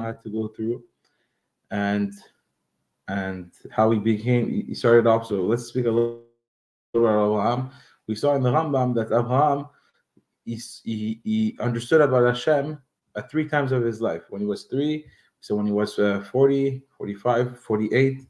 had to go through, and how he started off. So let's speak a little about Avraham. We saw in the Rambam that Avraham he understood about Hashem 3 times of his life. When he was 3, so when he was 40, 45, 48.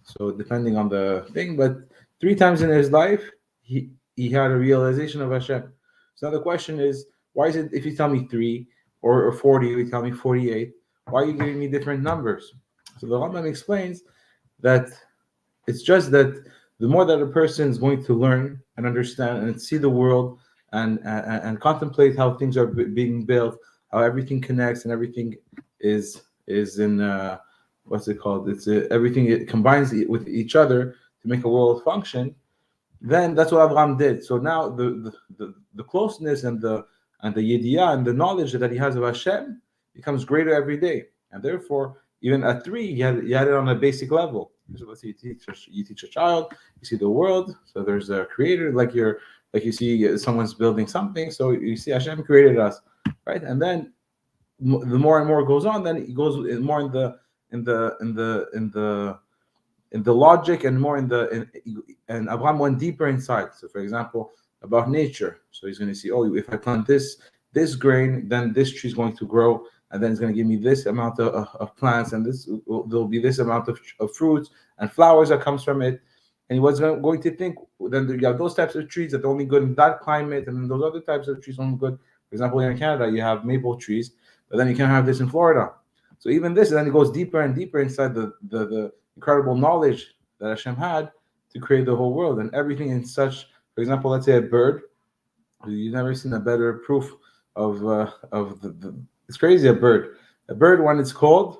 So depending on the thing, but 3 times in his life, he had a realization of Hashem. So now the question is, why is it if you tell me 3 or 40, you tell me 48, why are you giving me different numbers? So the Rambam explains that it's just that the more that a person is going to learn and understand and see the world and contemplate how things are being built, how everything connects and everything is in what's it called? It's everything it combines with each other to make a world function. Then that's what Avraham did. So now the closeness and the yediyah and the knowledge that he has of Hashem becomes greater every day, and therefore even at 3 he had it on a basic level. So let's say you teach a child, you see the world. So there's a creator, like you see someone's building something. So you see Hashem created us, right? And then the more and more goes on, then it goes more in the logic and more and Abraham went deeper inside. So for example, about nature. So he's going to see, if I plant this grain, then this tree is going to grow, and then it's going to give me this amount of plants, and there'll be this amount of fruits and flowers that comes from it. And he was going to think, then you have those types of trees that are only good in that climate, and then those other types of trees are only good. For example, here in Canada, you have maple trees, but then you can't have this in Florida. So even this, and then it goes deeper and deeper inside the incredible knowledge that Hashem had to create the whole world and everything in such. For example, let's say a bird. You've never seen a better proof of the. It's crazy. A bird when it's cold.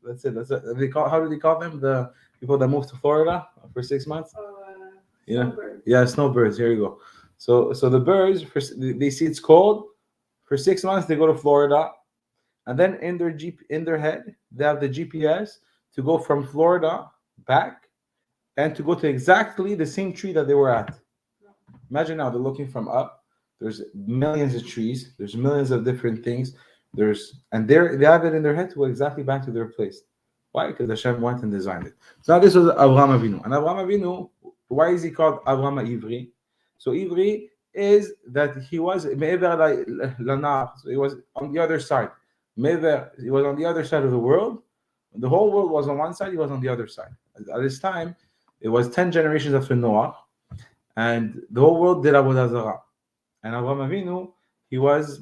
How do they call them? The people that move to Florida for 6 months. Snowbirds. Here you go. So the birds, they see it's cold. For 6 months, they go to Florida, and then in their head, they have the GPS to go from Florida back, and to go to exactly the same tree that they were at. Imagine now they're looking from up. There's millions of trees. There's millions of different things. They have it in their head to go exactly back to their place. Why? Because Hashem went and designed it. So now this was Avraham Avinu. And Avraham Avinu, why is he called Avraham Ivri? So Ivri is that he was me'ever lanar. So he was on the other side. He was on the other side of the world. The whole world was on one side. He was on the other side. At this time, it was 10 generations after Noah, and the whole world did Avodah Zarah. And Avraham Avinu, he was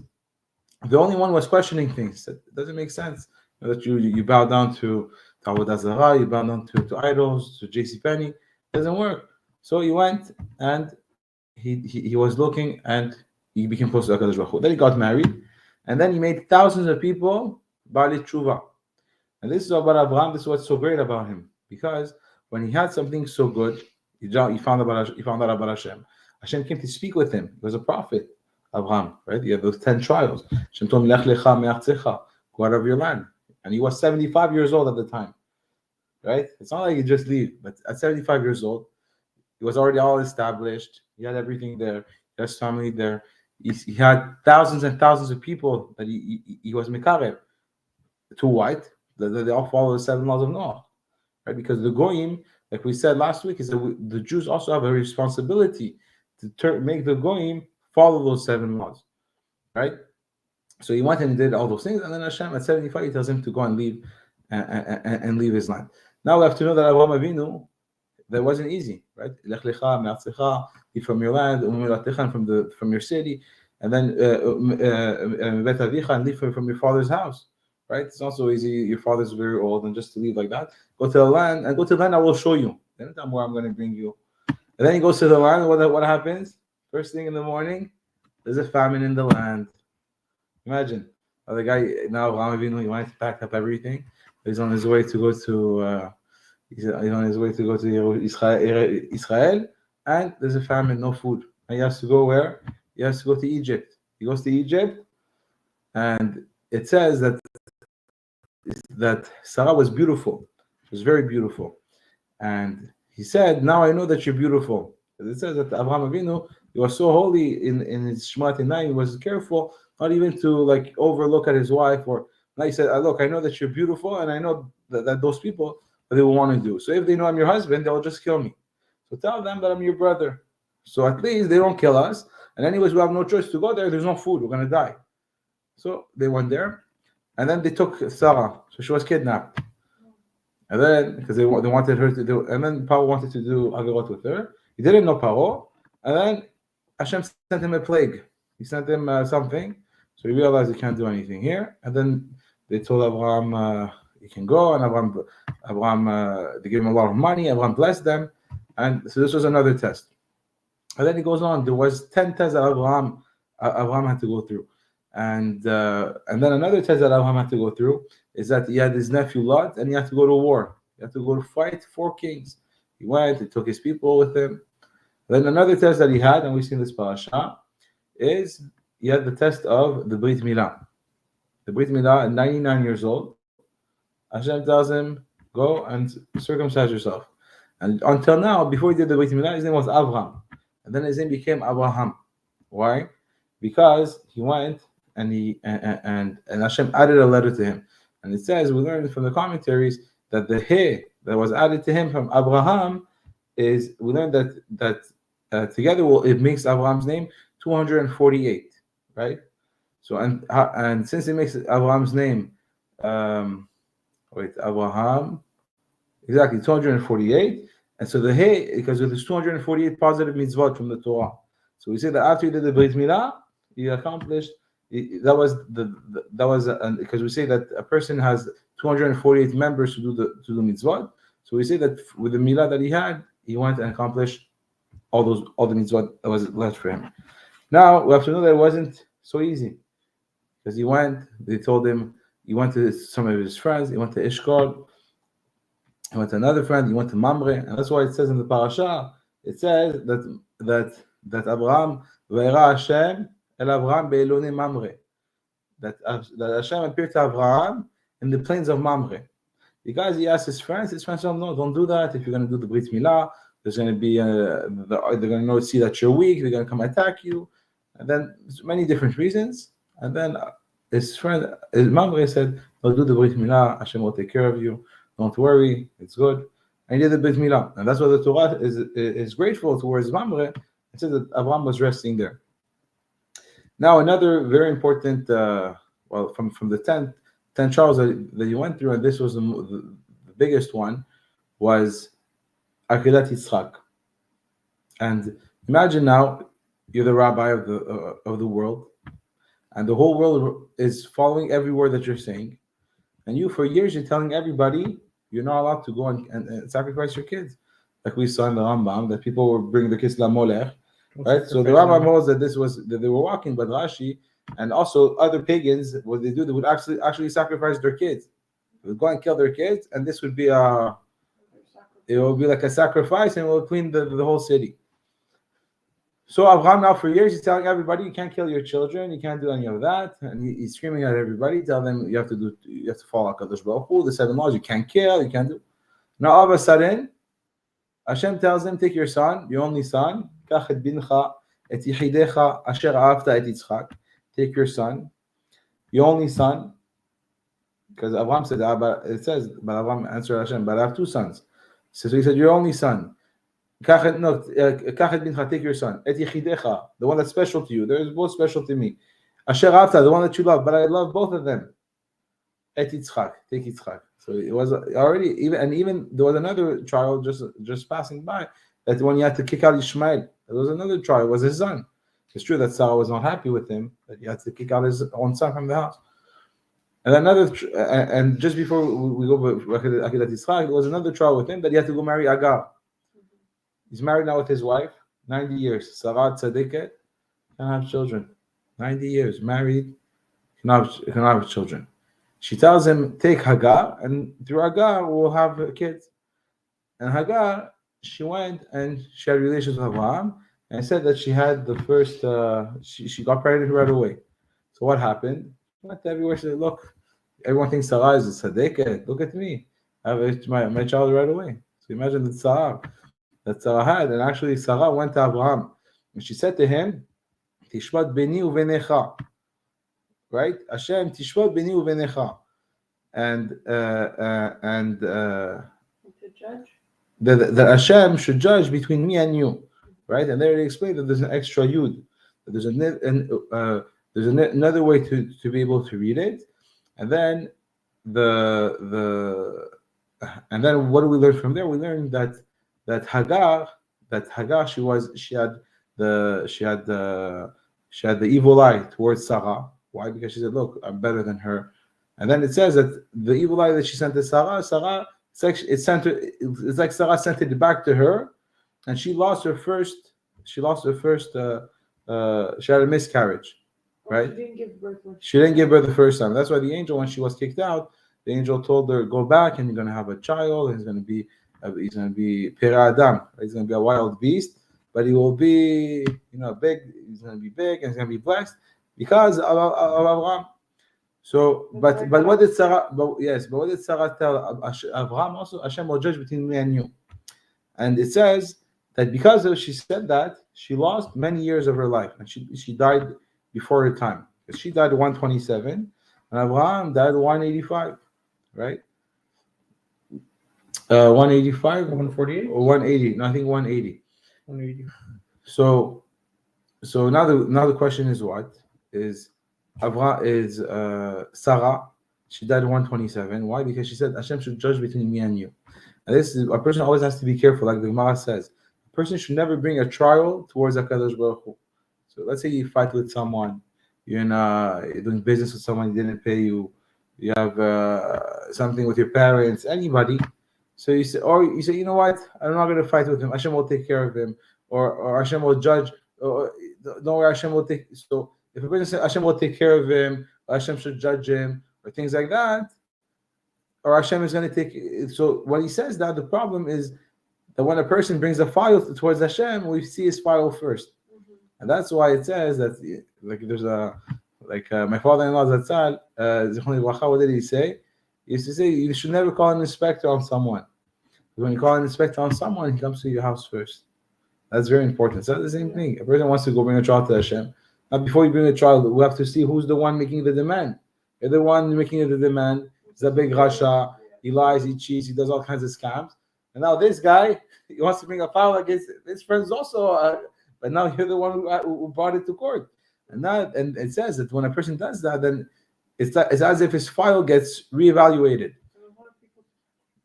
the only one who was questioning things. It doesn't make sense that you bow down to Avodah Zarah, you bow down to idols, to JCPenney. It doesn't work. So he went and he was looking, and he became close to HaKadosh Baruch Hu. Then he got married, and then he made thousands of people Bali Tshuva. And this is about Abraham. This is what's so great about him, because when he had something so good, he found out about Hashem. Hashem came to speak with him. He was a prophet, Abraham, right? He had those 10 trials. Hashem told him, Lech Lecha me'artzecha, go out of your land. And he was 75 years old at the time, right? It's not like you just leave, but at 75 years old, he was already all established. He had everything there. He had his family there. He had thousands and thousands of people that he was mekarev. Too white. They all follow the 7 laws of Noah, right? Because the goyim, like we said last week, is that the Jews also have a responsibility to make the goyim follow those 7 laws, right? So he went and did all those things, and then Hashem at 75 he tells him to go and leave and leave his land. Now we have to know that Avraham Avinu, that wasn't easy, right? Lech Lecha me'artzecha, leave from your land, from your city, and then Bet Avicha, and leave from your father's house. Right? It's not so easy. Your father's very old, and just to leave like that. Go to the land, and I will show you. Then tell me where I'm going to bring you. And then he goes to the land. What happens? First thing in the morning, there's a famine in the land. Imagine. The guy now, Avraham Avinu, he wanted to pack up everything. He's on his way to go to. He's on his way to go to Israel, and there's a famine, no food. And he has to go where? He has to go to Egypt. He goes to Egypt, and it says that Sarah was beautiful. She was very beautiful. And he said, now I know that you're beautiful. It says that Avraham Avinu, he was so holy in his Shema Tinai, he was careful not even to overlook at his wife or Now he said, look, I know that you're beautiful, and I know that those people, what they will want to do. So if they know I'm your husband, they'll just kill me. So tell them that I'm your brother. So at least they don't kill us. And anyways, we have no choice to go there. There's no food. We're going to die. So they went there. And then they took Sarah. So she was kidnapped. And then, because they wanted her to do, and then Paro wanted to do Agarot with her. He didn't know Paro. And then Hashem sent him a plague. He sent him something. So he realized he can't do anything here. And then they told Avraham, he can go. And Avraham, they gave him a lot of money. Avraham blessed them. And so this was another test. And then he goes on. There was 10 tests that Avraham had to go through. And then another test that Avraham had to go through is that he had his nephew Lot, and he had to go to war. He had to go to fight 4 kings. He went, he took his people with him. Then another test that he had, and we've seen this parasha, is he had the test of the Brit Milah. The Brit Milah, at 99 years old, Hashem tells him, go and circumcise yourself. And until now, before he did the Brit Milah, his name was Avraham. And then his name became Avraham. Why? Because he went and Hashem added a letter to him. And it says, we learned from the commentaries that the he that was added to him from Abraham is, we learned that together it makes Abraham's name 248, right? So and since it makes Abraham's name, Abraham, exactly 248, and so the he, because there's 248 positive mitzvot from the Torah. So we say that after he did the Brit Milah, he accomplished. That was because we say that a person has 248 members to do the mitzvot. So we say that with the milah that he had, he went and accomplished all the mitzvot that was left for him. Now we have to know that it wasn't so easy, because he went. They told him he went to some of his friends. He went to Ishkol. He went to another friend. He went to Mamre, and that's why it says in the parasha. It says that Abraham v'era Hashem El Avraham be'elone Mamre, that Hashem appeared to Avraham in the plains of Mamre, because he asked his friends told him, no, don't do that. If you're going to do the Brit Milah, there's going to be they're going to see that you're weak. They're going to come attack you, and then many different reasons. And then his friend Mamre said, no, do the Brit Milah. Hashem will take care of you. Don't worry, it's good. And he did the Brit Milah, and that's why the Torah is grateful towards Mamre. It says that Avraham was resting there. Now, another very important, from the 10 trials that you went through, and this was the biggest one, was Akedat Yitzchak. And imagine now you're the rabbi of the world, and the whole world is following every word that you're saying, and you for years you're telling everybody you're not allowed to go and sacrifice your kids, like we saw in the Rambam, that people were bringing their kids to la Molech. Right, so the Rambam knows that that they were walking, but Rashi and also other pagans, what they do, they would actually sacrifice their kids. They would go and kill their kids, and this would be it will be like a sacrifice, and it will clean the whole city. So Avraham now for years he's telling everybody, you can't kill your children, you can't do any of that, and he's screaming at everybody, tell them you have to follow Hakadosh Baruch Hu, the 7 laws, you can't kill, you can't do. Now all of a sudden, Hashem tells him, take your son, your only son. Take your son, your only son, because Avraham said, it says, but Avraham answered Hashem, but I have 2 sons. So he said, your only son. Take your son. The one that's special to you. They're both special to me. The one that you love, but I love both of them. Take Yitzchak. So it was already, even there was another trial just passing by, that when he had to kick out Ishmael, there was another trial. It was his son. It's true that Sarah was not happy with him, that he had to kick out his own son from the house. And and just before we go back to Akedat Yitzchak, there was another trial with him, that he had to go marry Agar. He's married now with his wife, 90 years. Sarah Tzaddiket, can't have children. 90 years, married, cannot have children. She tells him, take Hagar, and through Hagar we'll have kids. And Hagar, she went and she had relations with Avraham, and said that she had the first, she got pregnant right away. So what happened? She went everywhere. She said, look, everyone thinks Sarah is a tzaddiket. Look at me. I have my child right away. So imagine the Sarah that Sarah had. And actually Sarah went to Avraham, and she said to him, Tishvat beni uvenecha. Right? Hashem, Tishvat beni uvenecha. and To judge. that Hashem should judge between me and you, right? And there they explain that there's an extra yud, that another way to be able to read it, and then the and then what do we learn from there? We learn that Hagar, she had the evil eye towards Sarah. Why? Because she said, "Look, I'm better than her." And then it says that the evil eye that she sent to Sarah, it's like Sarah sent it back to her, and she lost her first. She lost her first. She had a miscarriage, right? She didn't give birth. She didn't give birth the first time. That's why the angel, when she was kicked out, the angel told her, "Go back, and you're going to have a child. And he's going to be Pera Adam. He's going to be a wild beast, but he will be, big. He's going to be big, and he's going to be blessed because of Avraham." So, but what did Sarah? But what did Sarah tell Avraham? Also, Hashem will judge between me and you, and it says that because she said that, she lost many years of her life, and she died before her time. Because she died at 127, and Avraham died at 185, right? 185, 148, or 180? No, I think 180. 180. So now the question is what is Sarah? She died at 127. Why? Because she said Hashem should judge between me and you. And this is a person always has to be careful, like the Gemara says. A person should never bring a trial towards HaKadosh Baruch Hu. So let's say you fight with someone, you're doing business with someone, he didn't pay you, you have something with your parents, anybody. So you say, you know what? I'm not going to fight with him. Hashem will take care of him, or Hashem will judge. Or, don't worry, Hashem will take. So if a person says Hashem will take care of him, or Hashem should judge him, or things like that, or Hashem is going to take. So when he says that, the problem is that when a person brings a file towards Hashem, we see his file first. And that's why it says that, like, there's my father-in-law Zatzal, Zichron Livracha, what did he say? He used to say you should never call an inspector on someone. When you call an inspector on someone, he comes to your house first. That's very important. It's not the same thing. A person wants to go bring a child to Hashem. Now, before you bring a child, we have to see who's the one making the demand. You're the one making the demand. He's a big Rasha. He lies, he cheats, he does all kinds of scams. And now this guy, he wants to bring a file against his friends also. But now you're the one who brought it to court. And it says that when a person does that, then it's as if his file gets reevaluated.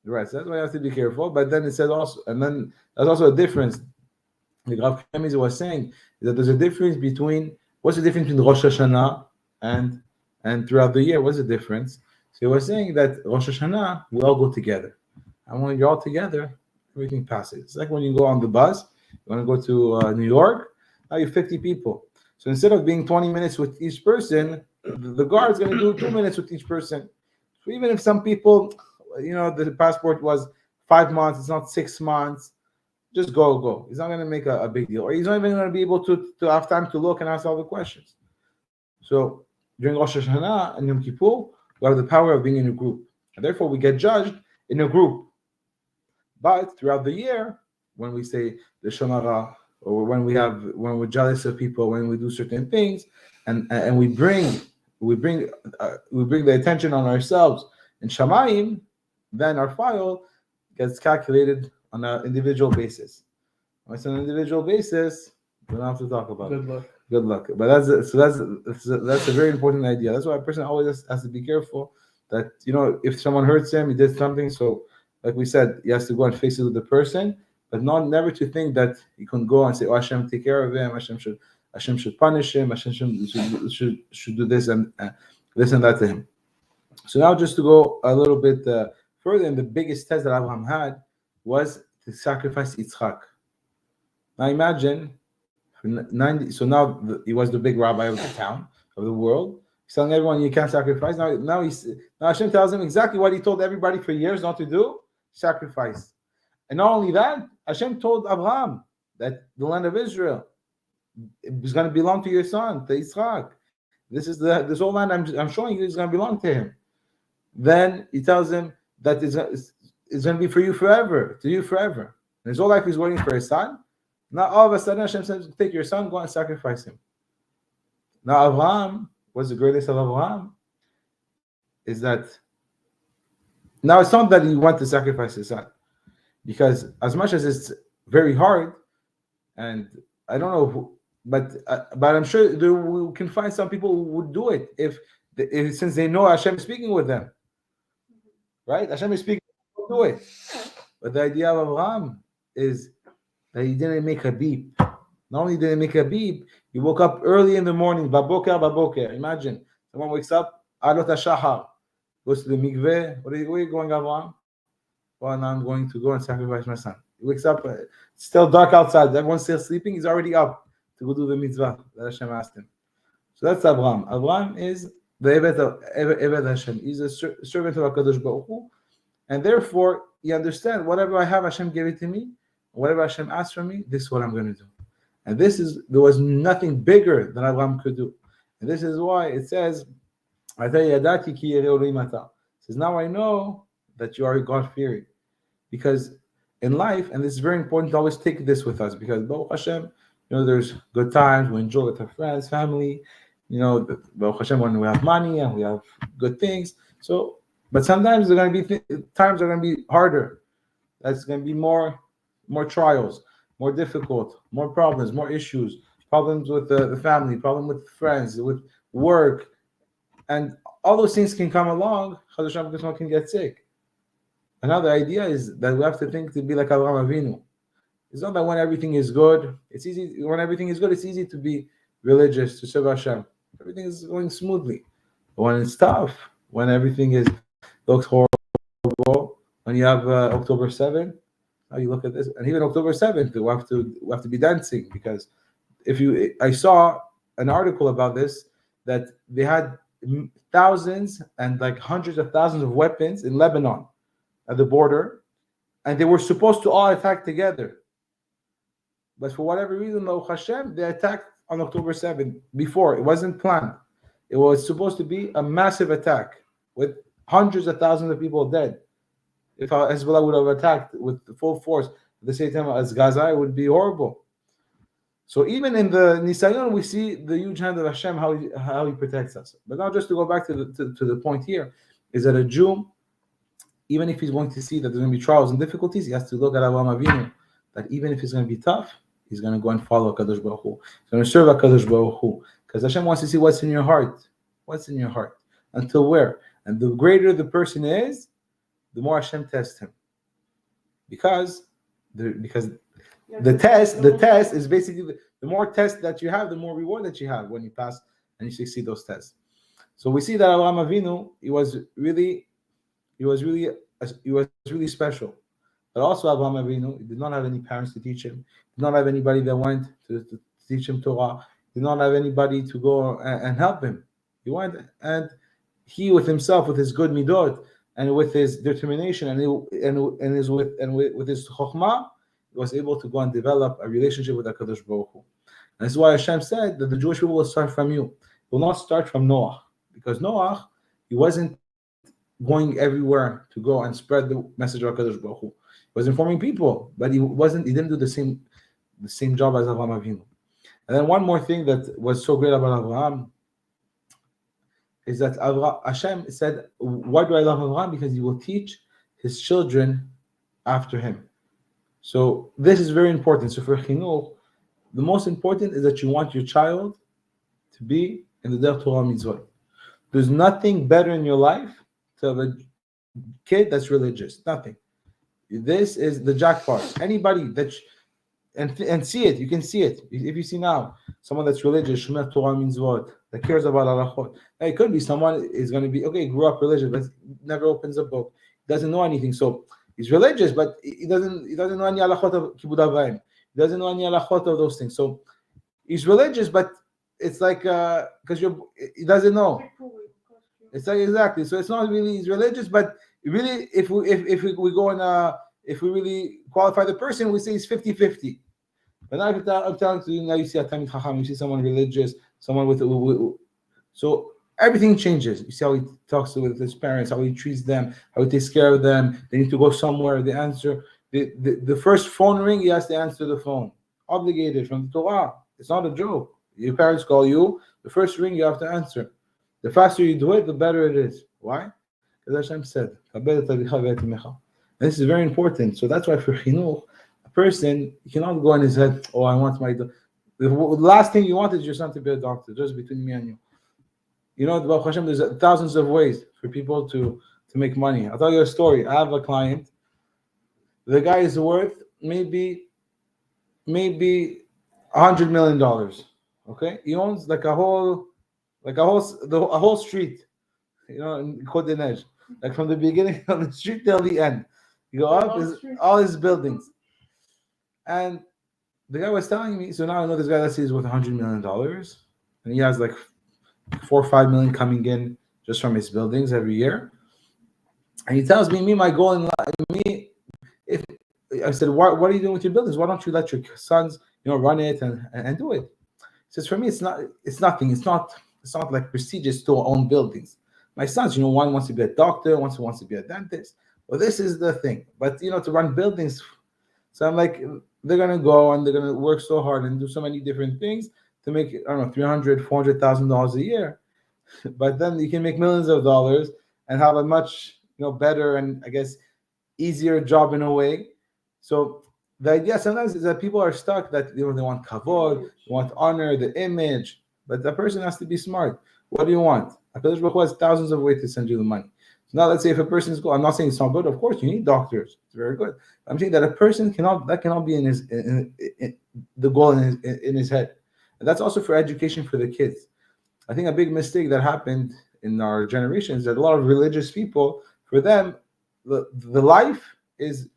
Right, so that's why you have to be careful. But then it says also, and then there's also a difference. The Rav Kamiz was saying that there's a difference between what's the difference between Rosh Hashanah and throughout the year. What's the difference? So he was saying that Rosh Hashanah we all go together, and when you're all together, everything passes. It's like when you go on the bus, you want to go to New York. Now you're 50 people. So instead of being 20 minutes with each person, the guard's going to do 2 minutes with each person. So even if some people, the passport was 5 months, it's not 6 months, just go. He's not going to make a big deal. Or he's not even going to be able to have time to look and ask all the questions. So during Rosh Hashanah and Yom Kippur, we have the power of being in a group. And therefore, we get judged in a group. But throughout the year, when we say the Shonara, or when we're jealous of people, when we do certain things, and we bring the attention on ourselves in Shamayim, then our file gets calculated on an individual basis. When it's on an individual basis, we don't have to talk about it. Good luck. But that's a very important idea. That's why a person always has to be careful that if someone hurts him, he did something. So, like we said, he has to go and face it with the person, but never to think that he can go and say, "Oh, Hashem, take care of him. Hashem should punish him. Hashem should do this and that to him." So now, just to go a little bit further, and the biggest test that Abraham had was to sacrifice Yitzchak. Now imagine, so now he was the big rabbi of the town, of the world. He's telling everyone you can't sacrifice. Now Hashem tells him exactly what he told everybody for years not to do: sacrifice. And not only that, Hashem told Abraham that the land of Israel is going to belong to your son, to Yitzchak. This whole land I'm showing you is going to belong to him. Then he tells him that it's going to be for you forever, to you forever. And his whole life he's waiting for his son. Now all of a sudden Hashem says, take your son, go and sacrifice him. Now Avraham, what's the greatest of Avraham? Is that Now it's not that he went to sacrifice his son, because as much as it's very hard, and I don't know who, but I'm sure we can find some people who would do it if since they know Hashem is speaking with them, right? Hashem is speaking, they'll do it. But the idea of Avraham is that he didn't make a beep. Not only did he make a beep, he woke up early in the morning. Baboker, baboker. Imagine someone wakes up, alot hashahar, goes to the mikveh. Where are you going, Avraham? Well, now I'm going to go and sacrifice my son. He wakes up, it's still dark outside. Everyone's still sleeping. He's already up to go do the mitzvah that Hashem asked him. So that's Avraham. Avraham is the Eved Hashem. He's a servant of HaKadosh Baruch Hu, and therefore you understand whatever I have, Hashem gave it to me. Whatever Hashem asked from me, this is what I'm going to do. And there was nothing bigger than Avraham could do. And this is why it says, it says, now I know that you are God-fearing. Because in life, and this is very important to always take this with us, because Baruch Hashem, there's good times, we enjoy with our friends, family, Baruch Hashem, when we have money and we have good things. So, but sometimes there are going to be times are going to be harder. That's going to be more trials, more difficult, more problems, more issues, problems with the family, problem with friends, with work, and all those things can come along. Someone can get sick. Another idea is that we have to think to be like Avraham Avinu. It's not that when everything is good, it's easy. When everything is good, it's easy to be religious, to serve Hashem. Everything is going smoothly. But when it's tough, when everything looks horrible, when you have October 7th, now you look at this, and even October 7th, we have to be dancing, because I saw an article about this, that they had thousands and like hundreds of thousands of weapons in Lebanon at the border, and they were supposed to all attack together. But for whatever reason, Baruch Hashem, they attacked on October 7th before. It wasn't planned. It was supposed to be a massive attack with hundreds of thousands of people dead. If Hezbollah would have attacked with full force at the same time as Gaza, it would be horrible. So even in the Nisayon, we see the huge hand of Hashem, how he protects us. But now just to go back to the point here, is that a Jew, even if he's going to see that there's going to be trials and difficulties, he has to look at Avraham Avinu, that even if it's going to be tough, he's going to go and follow HaKadosh Baruch Hu. He's going to serve HaKadosh Baruch Hu. Because Hashem wants to see what's in your heart. What's in your heart? Until where? And the greater the person is, the more Hashem tests him. Because the test is basically the more tests that you have, the more reward that you have when you pass and you succeed those tests. So we see that Avraham Avinu, he was really special. But also Avraham Avinu, he did not have any parents to teach him. Did not have anybody that went to teach him Torah. Did not have anybody to go and help him. He went, and he with himself, with his good midot, and with his determination, with his chokhmah, he was able to go and develop a relationship with HaKadosh Baruch Hu. And this is why Hashem said that the Jewish people will start from you. It will not start from Noah, because Noah, he wasn't going everywhere to go and spread the message of HaKadosh Baruch Hu. He was informing people, but he didn't do the same job as Avraham Avinu. And then one more thing that was so great about Avraham is that Hashem said, why do I love Avraham? Because he will teach his children after him. So this is very important. So for Chinuch, the most important is that you want your child to be in the Derech Torah Mitzvot. There's nothing better in your life to have a kid that's religious. Nothing. This is the jackpot. Anybody that and see it, you can see it. If you see now someone that's religious, Shomer Torah Mitzvot, that cares about halachot. It could be someone is going to be grew up religious, but never opens a book, doesn't know anything. So he's religious, but he doesn't know any halachot of Kibud Avayim. He doesn't know any halachot of those things. So he's religious, but it's like because he doesn't know. It's like exactly. So it's not really he's religious, but really if we go and if we really qualify the person, we say he's 50-50. But now I'm telling you, now you see a Talmid Chacham, you see someone religious, someone with so everything changes. You see how he talks with his parents, how he treats them, how he takes care of them. They need to go somewhere. They answer the first phone ring. He has to answer the phone. Obligated from the Torah. It's not a joke. Your parents call you. The first ring you have to answer. The faster you do it, the better it is. Why? as Hashem said. And this is very important. So that's why for chinuch, a person you cannot go in his head, oh, I want the last thing you want is your son to be a doctor, just between me and you. You know, Baruch Hashem, there's thousands of ways for people to make money. I'll tell you a story. I have a client. The guy is worth maybe $100 million. Okay, he owns like a whole street, you know, in Côte d'Ivoire, like from the beginning of the street till the end. You go up, is all his buildings. And the guy was telling me, so now I know this guy, let's say, is worth $100 million, and he has like 4 or 5 million coming in just from his buildings every year. And he tells me, my goal in life, if I said, what are you doing with your buildings? Why don't you let your sons, you know, run it and do it? He says, for me, it's nothing. It's not like prestigious to own buildings. My sons, you know, one wants to be a doctor, one wants to be a dentist. Well, this is the thing. But, you know, to run buildings, so I'm like, they're going to go and they're going to work so hard and do so many different things to make, I don't know, $300,000, $400,000 a year. But then you can make millions of dollars and have a much, you know, better and I guess easier job in a way. So the idea sometimes is that people are stuck that, you know, they want kavod, they want honor, the image, but the person has to be smart. What do you want? HaKadosh Baruch Hu has thousands of ways to send you the money. So now let's say if a person's good, I'm not saying it's not good, of course you need doctors, it's very good. I'm saying that a person cannot be in his the goal in his head. And that's also for education for the kids. I think a big mistake that happened in our generation is that a lot of religious people, for them, the life is,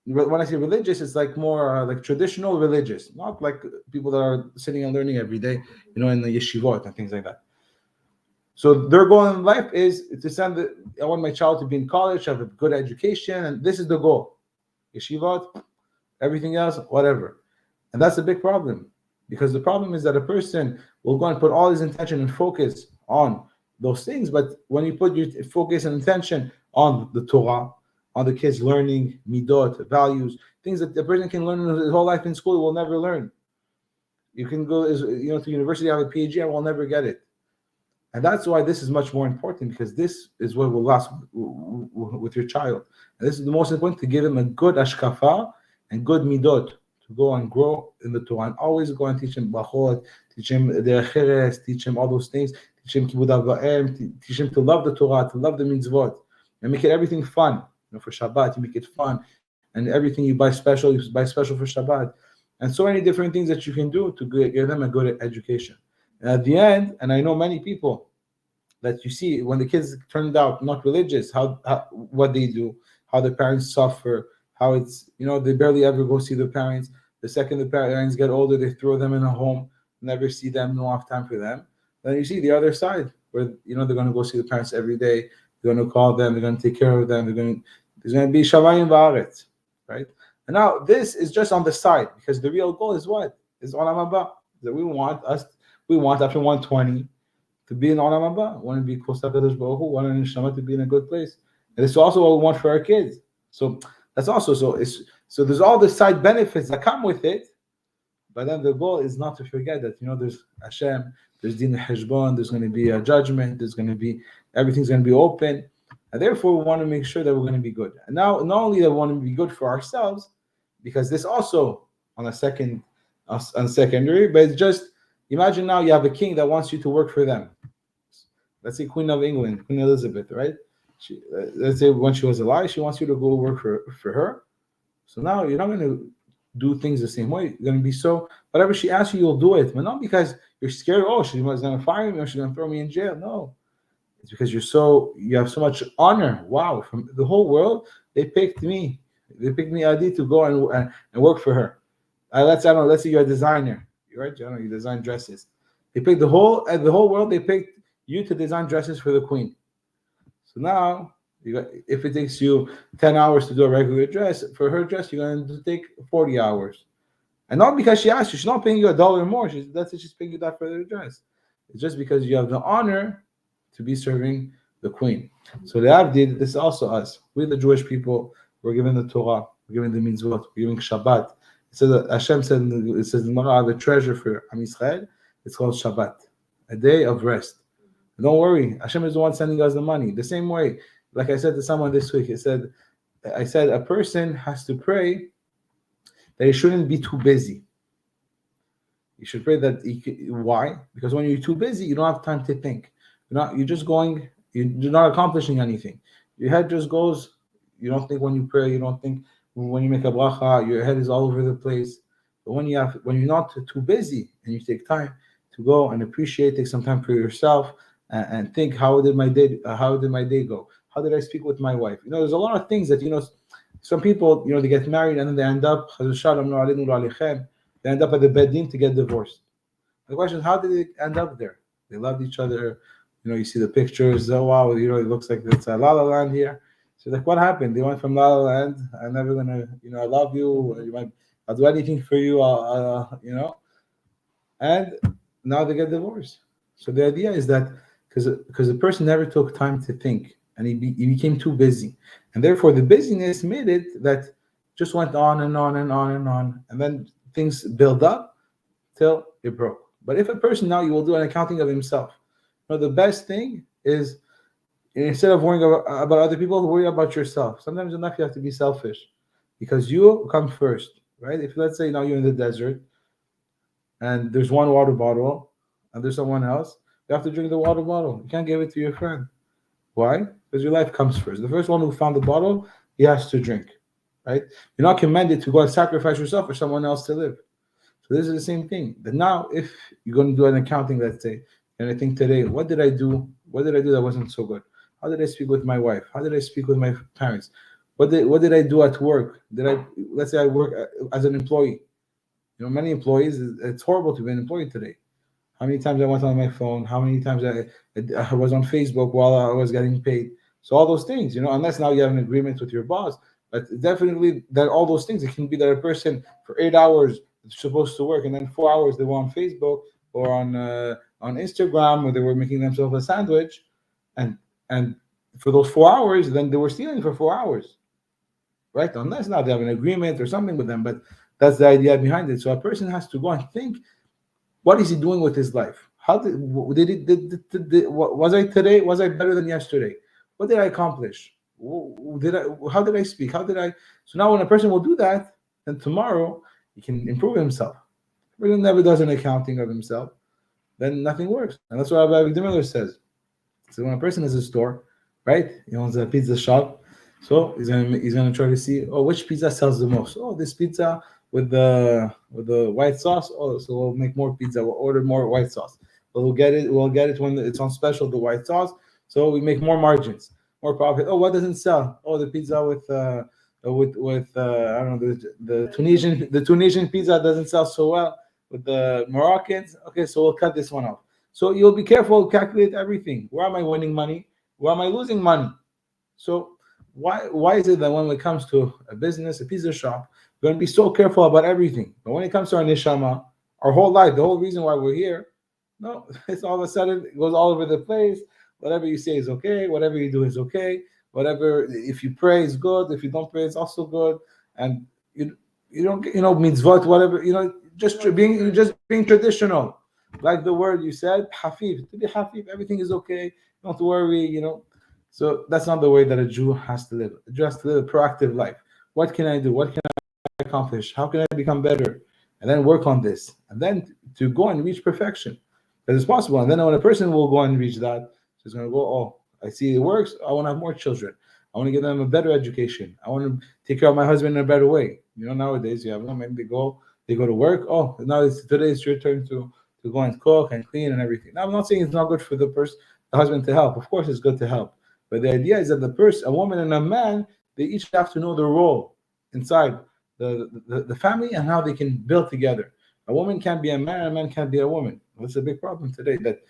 when I say religious, it's like more like traditional religious, not like people that are sitting and learning every day, you know, in the yeshivot and things like that. So their goal in life is to I want my child to be in college, have a good education, and this is the goal. Yeshivot, everything else, whatever. And that's a big problem, because the problem is that a person will go and put all his intention and focus on those things, but when you put your focus and intention on the Torah, on the kids learning midot, values, things that the person can learn his whole life in school, will never learn. You can go, you know, to university, have a PhD, and will never get it. And that's why this is much more important, because this is what will last with your child. And this is the most important, to give him a good ashkafa and good midot, to go and grow in the Torah, and always go and teach him bachot, teach him the cheres, teach him all those things, teach him kibud avayim, teach him to love the Torah, to love the mitzvot, and make it everything fun. You know, for Shabbat, you make it fun, and everything you buy special for Shabbat, and so many different things that you can do to give them a good education. And at the end, and I know many people that you see when the kids turned out not religious, how what they do, how the parents suffer, how it's, you know, they barely ever go see their parents. The second the parents get older, they throw them in a home, never see them, no have time for them. Then you see the other side, where, you know, they're going to go see the parents every day. They're going to call them. They're going to take care of them. There's going to be shamayim va'aretz, right? And now this is just on the side, because the real goal is what? Is olam haba. That we want after 120 to be in olam haba. Want to be close to HaKadosh Baruch Hu. Want our neshama to be in a good place. And it's also what we want for our kids. So that's also so there's all the side benefits that come with it. But then the goal is not to forget that, you know, there's Hashem, there's Din Heshbon, there's going to be a judgment, everything's going to be open. And therefore, we want to make sure that we're going to be good. And now, not only that we want to be good for ourselves, because this also on secondary, but it's just, imagine now you have a king that wants you to work for them. Let's say Queen of England, Queen Elizabeth, right? Let's say when she was alive, she wants you to go work for her. So now you're not going to do things the same way. You're going to be so, whatever she asks you, you'll do it. But not because you're scared, oh, she's going to fire me or she's going to throw me in jail. No. It's because you have so much honor. Wow. From the whole world, they picked me. They picked me, Adi, to go and work for her. Let's say you're a designer. Right? You design dresses. They picked the whole world, they picked you to design dresses for the queen. So now, if it takes you 10 hours to do a regular dress, for her dress, you're going to take 40 hours. And not because she asked you. She's not paying you $1 more. She's paying you that for the dress. It's just because you have the honor to be serving the queen. So the Avdid, this is also us. We, the Jewish people, we're given the Torah, we're given the mitzvot, we're given Shabbat. It says that Hashem said, it says, I have a treasure for Am Yisrael. It's called Shabbat, a day of rest. And don't worry, Hashem is the one sending us the money. The same way, like I said to someone this week, I said a person has to pray that he shouldn't be too busy. You should pray that why? Because when you're too busy, you don't have time to think. You're just going. You're not accomplishing anything. Your head just goes. You don't think when you pray. You don't think when you make a bracha. Your head is all over the place. But when you're not too busy and you take time to go and appreciate, take some time for yourself and think, how did my day go? How did I speak with my wife? There's a lot of things that Some people, they get married and then they end up, they end up at the bedding to get divorced. The question is, how did they end up there? They loved each other. You see the pictures. Oh wow, it looks like it's a La La Land here. So like, what happened? They went from La La Land. I'm never gonna, I love you. I'll do anything for you. And now they get divorced. So the idea is that because the person never took time to think, and he became too busy, and therefore the busyness made it that just went on and on and on and on, and then things build up till it broke. But if a person now, you will do an accounting of himself. The best thing is, instead of worrying about other people, worry about yourself. Sometimes enough you have to be selfish, because you come first, right? If let's say now you're in the desert and there's one water bottle and there's someone else, you have to drink the water bottle. You can't give it to your friend. Why? Because your life comes first. The first one who found the bottle, he has to drink, right? You're not commanded to go and sacrifice yourself for someone else to live. So this is the same thing. That now, if you're going to do an accounting, let's say, and I think today, what did I do? What did I do that wasn't so good? How did I speak with my wife? How did I speak with my parents? What did I do at work? Let's say I work as an employee. Many employees, it's horrible to be an employee today. How many times I went on my phone? How many times I was on Facebook while I was getting paid? So all those things, unless now you have an agreement with your boss, but definitely that all those things, it can be that a person for 8 hours is supposed to work, and then 4 hours they were on Facebook or on Instagram, where they were making themselves a sandwich, and for those 4 hours, then they were stealing for 4 hours, right? Unless now they have an agreement or something with them, but that's the idea behind it. So a person has to go and think, what is he doing with his life? How was I today? Was I better than yesterday? What did I accomplish? How did I speak? So now when a person will do that, then tomorrow he can improve himself. If he never does an accounting of himself, then nothing works. And that's what Rabbi Miller says. So when a person has a store, right? He owns a pizza shop. So he's gonna try to see, which pizza sells the most. This pizza with the white sauce. So we'll make more pizza. We'll order more white sauce. We'll get it when it's on special, the white sauce. So we make more margins, more profit. What doesn't sell? The pizza with I don't know, the Tunisian pizza doesn't sell so well with the Moroccans. Okay, so we'll cut this one off. So you'll be careful, calculate everything. Where am I winning money? Where am I losing money? So why is it that when it comes to a business, a pizza shop, we're going to be so careful about everything? But when it comes to our neshama, our whole life, the whole reason why we're here, no, it's all of a sudden, it goes all over the place. Whatever you say is okay. Whatever you do is okay. Whatever, if you pray is good. If you don't pray, it's also good. And you don't, mitzvot, whatever, just being traditional. Like the word you said, hafif. To be hafif, everything is okay. Don't worry, So that's not the way that a Jew has to live. A Jew has to live a proactive life. What can I do? What can I accomplish? How can I become better? And then work on this. And then to go and reach perfection. Because it's possible. And then when a person will go and reach that, he's going to go, I see it works. I want to have more children. I want to give them a better education. I want to take care of my husband in a better way. Nowadays you have maybe they go to work. Now today it's your turn to go and cook and clean and everything. Now I'm not saying it's not good for the husband to help. Of course it's good to help. But the idea is that a woman and a man, they each have to know their role inside the family and how they can build together. A woman can't be a man, a man can't be a woman. That's a big problem today, that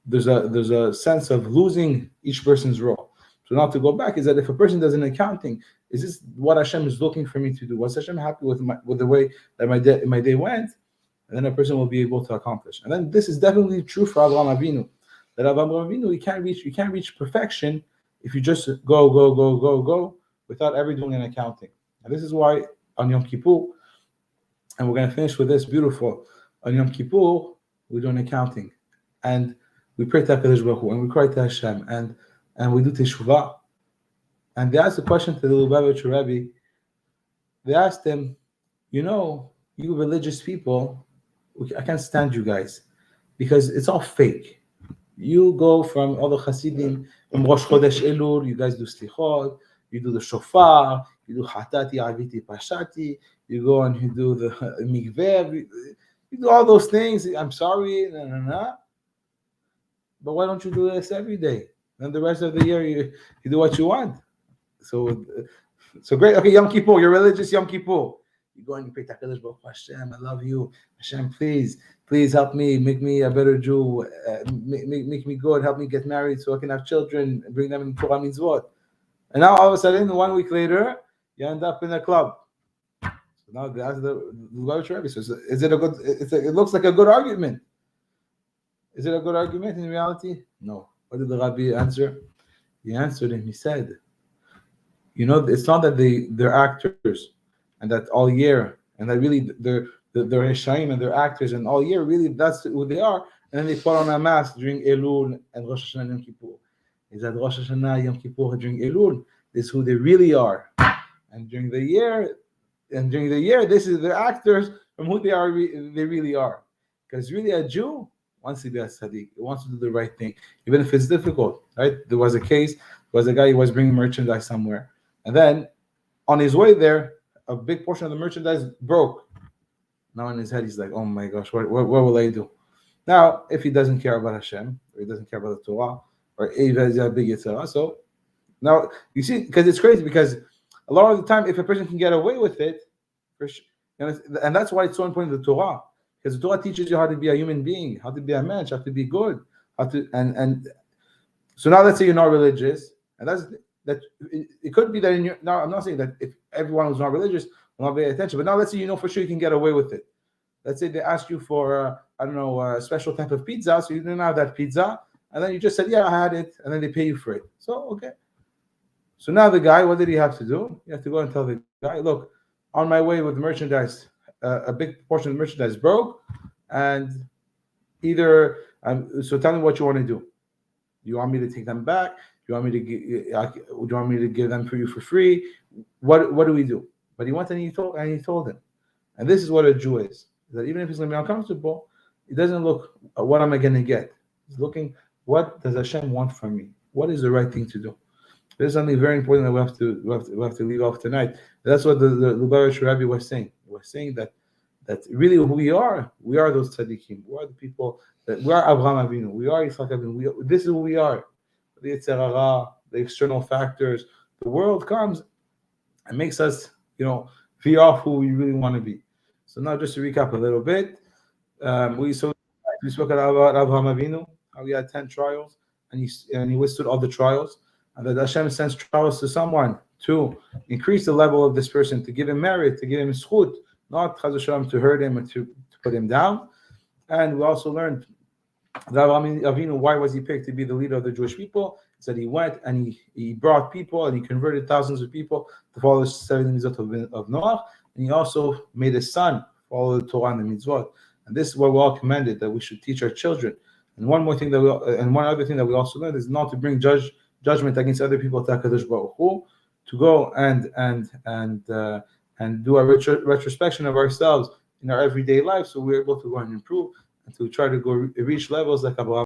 there's a sense of losing each person's role. So now to go back is that if a person does an accounting, is this what Hashem is looking for me to do? Was Hashem happy with the way that my day went? And then a person will be able to accomplish. And then this is definitely true for Avraham Avinu. That Avraham Avinu, you can't reach perfection if you just go without ever doing an accounting. And this is why on Yom Kippur, and we're going to finish with this beautiful, on Yom Kippur, we do an accounting. And we pray to HaKadosh Baruch Hu, and we cry to Hashem, and we do teshuvah. And they asked a question to the Lubavitcher Rebbe. They asked him, you religious people, I can't stand you guys because it's all fake. You go from all the Hasidim, from Rosh Chodesh Elul, you guys do slichot, you do the shofar, you do hatati, aviti, pashati, you go and you do the mikveh, you do all those things. I'm sorry, but why don't you do this every day? And the rest of the year, you do what you want. So great. Okay, Yom Kippur, you're religious Yom Kippur. You go and you pray Takadosh Baruch Hashem, I love you. Hashem, please help me, make me a better Jew, make me good, help me get married so I can have children, and bring them in Torah mitzvot. And now all of a sudden, 1 week later, you end up in a club. So now that's the Lubavitcher Rebbe says, is it a good? It looks like a good argument. Is it a good argument in reality? No. What did the Rabbi answer? He answered him. He said, it's not that they're actors, and that all year, and that really they're Hishayim and they're actors, and all year really that's who they are. And then they put on a mask during Elul and Rosh Hashanah and Yom Kippur. Is that Rosh Hashanah, Yom Kippur during Elul? This is who they really are. And during the year, this is the actors from who they are. They really are. Because really, a Jew wants to be a tzaddik. He wants to do the right thing, even if it's difficult. Right? There was a guy who was bringing merchandise somewhere, and then on his way there, a big portion of the merchandise broke. Now in his head, he's like, "Oh my gosh, what will I do?" Now, if he doesn't care about Hashem, or he doesn't care about the Torah, or if he's a big yitzhak, so now you see, because it's crazy. Because a lot of the time, if a person can get away with it, and that's why it's so important the Torah, because the Torah teaches you how to be a human being, how to be a man, how to be good, and so now let's say you're not religious, and that it could be that in your now I'm not saying that if everyone who's not religious will not pay attention, but now let's say for sure you can get away with it. Let's say they ask you for a special type of pizza, so you didn't have that pizza, and then you just said, yeah, I had it, and then they pay you for it. So okay. So now the guy, what did he have to do? He had to go and tell the guy, look, on my way with merchandise, a big portion of the merchandise broke, and so tell me what you want to do. You want me to take them back? Do you want me to give them for you for free? What do we do? But he went and he told him. And this is what a Jew is. That even if he's going to be uncomfortable, he doesn't look at what am I going to get. He's looking, what does Hashem want from me? What is the right thing to do? This is something very important that we have to leave off tonight. That's what the Lubavitcher Rebbe was saying. He was saying that really who we are those tzaddikim. We are the people that we are Avraham Avinu. We are Yitzchak Avinu. This is who we are. The Yetzer Hara, the external factors. The world comes and makes us, veer off who we really want to be. So now, just to recap a little bit, we spoke about Avraham Avinu, how he had 10 trials, and he withstood all the trials, and that Hashem sends trials to someone to increase the level of this person, to give him merit, to give him schut, not Chas v'shalom to hurt him and to put him down. And we also learned that Avraham Avinu, why was he picked to be the leader of the Jewish people? It's that he went and he brought people and he converted thousands of people to follow the 70 mitzvot of Noach, and he also made his son follow the Torah and the mitzvot. And this is what we all commanded, that we should teach our children. And one other thing that we also learned is not to bring judgment against other people to HaKadosh Baruch Hu, to go and do a retrospection of ourselves in our everyday life, so we're able to go and improve and to try to go reach levels like Abraham